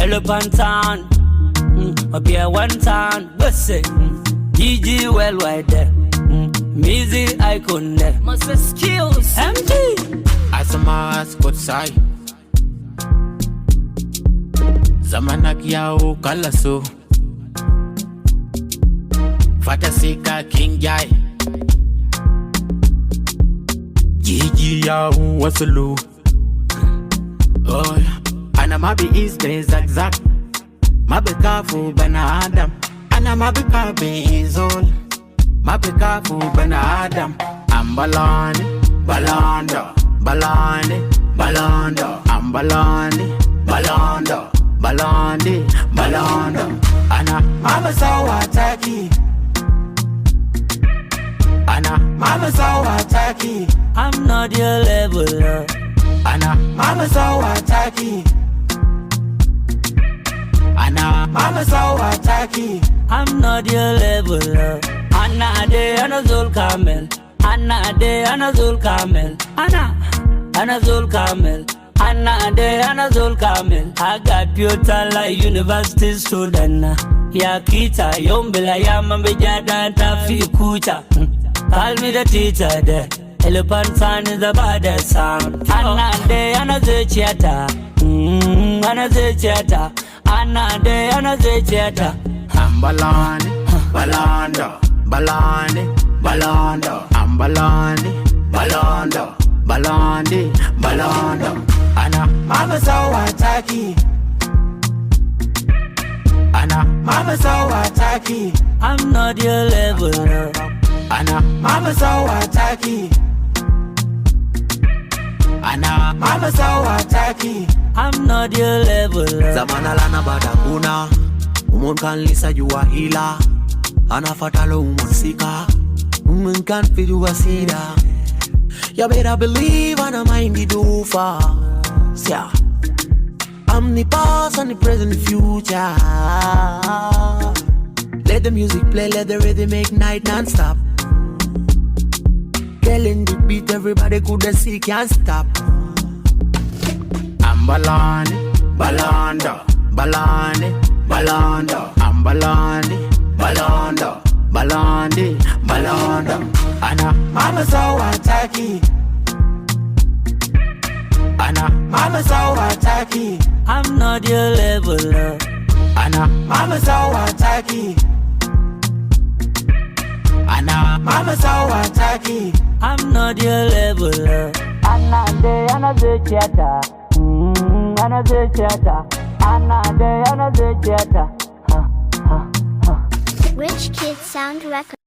Elephant town, be a one town, what's it? GG worldwide there, music icon there. Master skills, MT. As a mask outside, Zamanak yao kalaso, Fatasika King Jai, GG yao wasalo. Oh, ana mabi is the zigzag. Mabi kafu bana Adam. Ana mabi kabe is all. Mabi kafu bana Adam. Ambalani, balanda, balani, balanda. Ambalani, balanda, balandi, balanda. Ana mama sawa taki. Ana mama sawa taki. I'm not your level. Ana mama sawa taki. Ana mama sawa taki. I'm not your level. Anna de Anazul Kamel. Anna de Anazul Kamel. Anna Zul Kamel. Anna de Anazul Kamel. I got pure talent, university student. Ya kita yombela ya mambejada tafi kucha. Call me the teacher there. Elephant son is the baddest sound. Anna de Anazul Chata. Anazul Chata. Anna de Anazul Chata. Ambalani, balanda, balani, balanda. Ambalani, balanda, balandi, balanda. Ana mama sawa taki. Ana mama sawa taki. I'm not your level. Ana mama sawa taki. Ana mama sawa taki. I'm not your level. Zamana lana badakuna. Umon kan lisa you a healer. Ana fatalo umon sika. Umon kan fit you a sida. You better believe ana mind the dofa. Yeah. I'm the past and the present, the future. Let the music play, let the rhythm make night non-stop. Killing the beat, everybody could see, can't stop. Ambalani, balanda, balani, balanda. Ambalani, balanda, balandi, balanda. Ana mama sawa taki. Ana mama sawa taki. I'm not your level. Ana mama sawa taki. Ana mama sawa taki. I'm not your level. Anna de Anazul Chata. Anazul Chata. Anna de Anazul Chata. Rich Kid Sound Record.